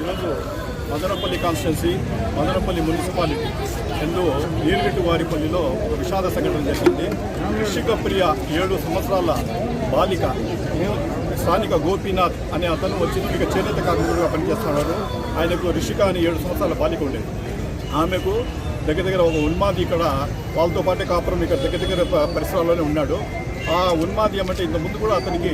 ఈరోజు Madanapalle constituency Madanapalle municipality నీలగట్టు వారిపల్లిలో ఒక విషాద సంఘటన జరిగింది. ఋషికప్రియ 7 సంవత్సరాల బాలిక స్థానిక గోపీనాథ్ అనే అతను వచ్చి ఇక చేనేత కార్మికుడుగా పనిచేస్తున్నాడు. ఆయనకు ఋషిక అని 7 సంవత్సరాల బాలిక ఉండేది. ఆమెకు దగ్గర ఒక ఉన్మాది ఇక్కడ వాళ్ళతో పాటే కాపురం ఇక్కడ దగ్గర పరిసరాల్లోనే ఉన్నాడు. ఆ ఉన్మాది ఏమంటే ఇంతకుముందు కూడా అతనికి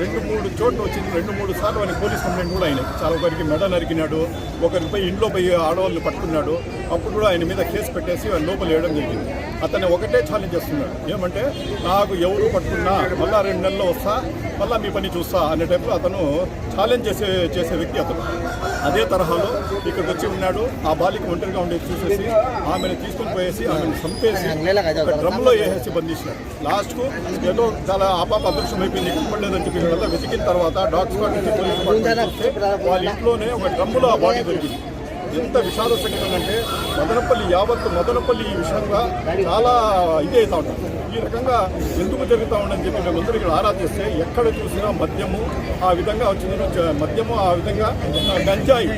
2-3 చోట్ల వచ్చింది. 2-3 సార్లు ఆయన పోలీస్ కంప్లైంట్ కూడా అయినాయి. చాలా ఒకరికి మెడ నరికినాడు, ఒకరిపై ఇంట్లో పోయి ఆడవాళ్ళని పట్టుకున్నాడు. అప్పుడు కూడా ఆయన మీద కేసు పెట్టేసి ఆయన లోపల వేయడం జరిగింది. అతన్ని ఒకటే ఛాలెంజ్ చేస్తున్నాడు, ఏమంటే నాకు ఎవరు పట్టుకున్నా మళ్ళా 2 నెలల్లో వస్తా, మళ్ళీ మీ పని చూస్తా అనే టైప్లో అతను ఛాలెంజ్ చేసే వ్యక్తి అతను. అదే తరహాలో ఇక్కడికి వచ్చి ఉన్నాడు. ఆ బాలిక ఒంటరిగా ఉండే చూసేసి ఆమెను తీసుకుని పోయేసి ఆమెను చంపేసి డ్రమ్లో వేసేసి బంధించినాడు. లాస్ట్కు ఏదో చాలా ఆపాప అదృష్టం అయిపోయింది, ఇవ్వలేదని చెప్పి వీళ్ళంతా వెతికిన తర్వాత డాగ్ స్క్వాడ్ నుంచి పోలీస్ డిపార్ట్మెంట్ చూస్తే వాళ్ళ ఇంట్లోనే ఒక డ్రమ్ములో ఆ బాడీ దొరికింది. ఎంత విషాద సంఘటన అంటే మదనపల్లి ఈ విషయంగా చాలా ఇదే అవుతూ ఉంటాం. ఈ రకంగా ఎందుకు జరుగుతూ ఉండని చెప్పి మేమందరూ ఇక్కడ ఆరాధిస్తే ఎక్కడ చూసినా మద్యము ఆ విధంగా వచ్చింది. మద్యము ఆ విధంగా గంజాయి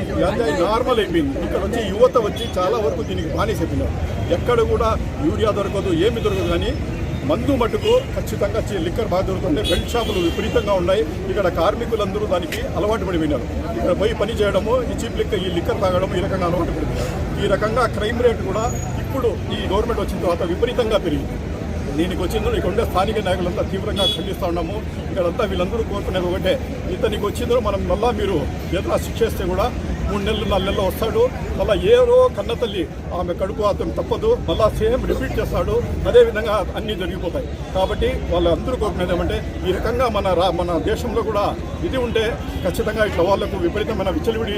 నార్మల్ అయిపోయింది. ఇక్కడ వచ్చి యువత వచ్చి చాలా వరకు దీనికి బానిస అయిపోయినారు. ఎక్కడ కూడా యూరియా దొరకదు, ఏమి దొరకదు. కానీ మందు మటుకు ఖచ్చితంగా లిక్కర్ బాగా దొరుకుతుంది. బెల్ట్ షాపులు విపరీతంగా ఉన్నాయి. ఇక్కడ కార్మికులందరూ దానికి అలవాటు పడిపోయినారు. ఇక్కడ పోయి పని చేయడము, ఈ లిక్కర్ తాగడము ఈ రకంగా అలవాటు పడిపోయినారు. ఈ రకంగా క్రైమ్ రేట్ కూడా ఇప్పుడు ఈ గవర్నమెంట్ వచ్చిన తర్వాత విపరీతంగా పెరిగింది. దీనికి వచ్చిందో ఇక్కడ ఉండే స్థానిక నాయకులంతా తీవ్రంగా ఖండిస్తూ ఉన్నాము. ఇక్కడంతా వీళ్ళందరూ కోరుకునేది ఒకటే, ఇతనికి వచ్చిందో మనం మళ్ళీ మీరు ఏదైనా శిక్షేస్తే కూడా 3 నెలలు 4 నెలలు వస్తాడు. మళ్ళీ ఏదో కన్నతల్లి ఆమె కడుపు అతను తప్పదు, మళ్ళీ సేమ్ రిపీట్ చేస్తాడు. అదేవిధంగా అన్నీ జరిగిపోతాయి. కాబట్టి వాళ్ళందరూ కోరుకునేది ఏమంటే ఈ రకంగా మన దేశంలో కూడా ఇది ఉంటే ఖచ్చితంగా ఇట్లా వాళ్లకు విపరీతమైన విచ్చలవిడి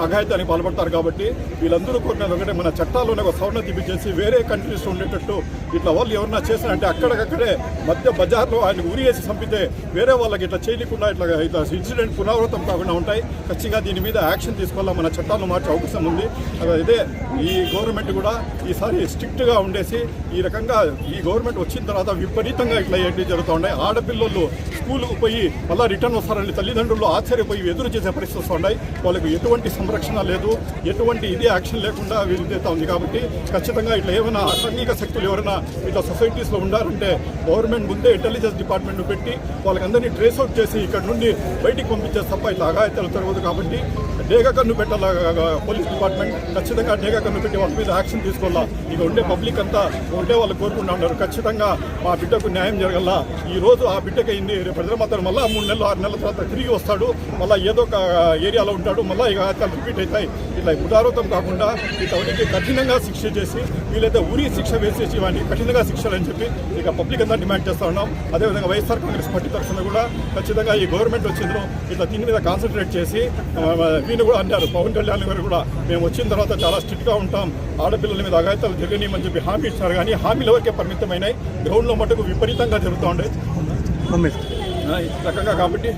అఘాయితానికి పాల్పడతారు. కాబట్టి వీళ్ళందరూ కోరుకునేది ఒకటే, మన చట్టాల్లోనే ఒక సవరణ తీపిచ్చేసి వేరే కంట్రీస్లో ఉండేటట్టు ఇట్లా వాళ్ళు ఎవరన్నా చేసినంటే అక్కడికక్కడే మధ్య బజార్లో ఆయన ఉరి వేసి చంపితే వేరే వాళ్ళకి ఇట్లా చేయకుండా ఇట్లా ఇన్సిడెంట్ పునరావృతం కాకుండా ఉంటాయి. ఖచ్చితంగా దీని మీద యాక్షన్ తీసుకోవాలా, మన చట్టాలను మార్చే అవకాశం ఉంది. ఇదే ఈ గవర్నమెంట్ కూడా ఈసారి స్ట్రిక్ట్గా ఉండేసి ఈ రకంగా ఈ గవర్నమెంట్ వచ్చిన తర్వాత విపరీతంగా ఇట్లా ఏంటి జరుగుతూ ఉన్నాయి. ఆడపిల్లలు స్కూల్కు పోయి మళ్ళీ రిటర్న్ వస్తారని తల్లిదండ్రులు ఆశ్చర్యపోయి ఎదురు చేసే పరిస్థితి వస్తున్నాయి. వాళ్ళకి ఎటువంటి సంరక్షణ లేదు, ఎటువంటి ఇదే యాక్షన్ లేకుండా వీలుతా ఉంది. కాబట్టి ఖచ్చితంగా ఇట్లా ఏమైనా అసాంఘిక శక్తులు ఎవరైనా ఇట్లా సొసైటీస్లో ఉండాలంటే గవర్నమెంట్ ముందే ఇంటెలిజెన్స్ డిపార్ట్మెంట్ పెట్టి వాళ్ళకందరినీ ట్రేస్ అవుట్ చేసి ఇక్కడ నుండి బయటికి పంపించేసి తప్ప ఇట్లా అఘాయితాలు జరగదు. కాబట్టి డేగా కన్ను పెట్టాల పోలీస్ డిపార్ట్మెంట్, ఖచ్చితంగా డేగా కన్ను పెట్టి వాళ్ళ మీద యాక్షన్ తీసుకోవాలా. ఇక ఉండే పబ్లిక్ అంతా ఉంటే వాళ్ళు కోరుకుంటూ ఉన్నారు, ఖచ్చితంగా మా బిడ్డకు న్యాయం జరగాల. ఈ రోజు ఆ బిడ్డకి అయింది, రేపు ప్రజలమాత్రం మళ్ళీ 3 నెలలు 6 నెలల తర్వాత తిరిగి వస్తాడు, మళ్ళీ ఏదో ఒక ఏరియాలో ఉంటాడు, మళ్ళీ ఇక అఘాయితాలు రిపీట్ అవుతాయి. ఇట్లా పునరావృతం కాకుండా ఇతనికి కఠినంగా శిక్ష చేసి వీలైతే ఉరి శిక్ష వేసేసి వాడిని కఠినంగా శిక్షలని చెప్పి ఇక పబ్లిక్ అంతా డిమాండ్ చేస్తూ ఉన్నాం. అదేవిధంగా వైఎస్ఆర్ కాంగ్రెస్ పార్టీ తరఫున కూడా ఖచ్చితంగా ఈ గవర్నమెంట్ వచ్చిందో ఇట్లా దీని మీద కాన్సన్ట్రేట్ చేసి వీళ్ళు కూడా అన్నారు, పవన్ కళ్యాణ్ గారు కూడా మేము వచ్చిన తర్వాత చాలా స్ట్రిక్ట్గా ఉంటాం, ఆడపిల్లల మీద అఘాయితాలు జరగనీయమని చెప్పి హామీ ఇచ్చినారు. కానీ హామీల వరకే పరిమితమైనాయి, గ్రౌండ్లో మటుకు విపరీతంగా జరుగుతూ ఉండే ఈ రకంగా. కాబట్టి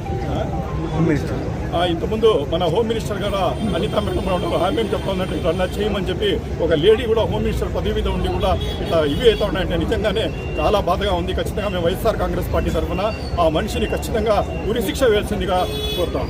ఇంతకుముందు మన హోమ్ మినిస్టర్ గారు అనితా మేడం హామీ ఏం చెప్తుందంటే ఇట్లా అన్నా చేయమని చెప్పి ఒక లేడీ కూడా హోమ్ మినిస్టర్ పదవి మీద ఉండి కూడా ఇట్లా ఇవి అవుతా ఉన్నాయంటే నిజంగానే చాలా బాధగా ఉంది. ఖచ్చితంగా మేము వైఎస్ఆర్ కాంగ్రెస్ పార్టీ తరఫున ఆ మనిషిని ఖచ్చితంగా ఉరి శిక్ష వేయాల్సిందిగా కోరుతాం.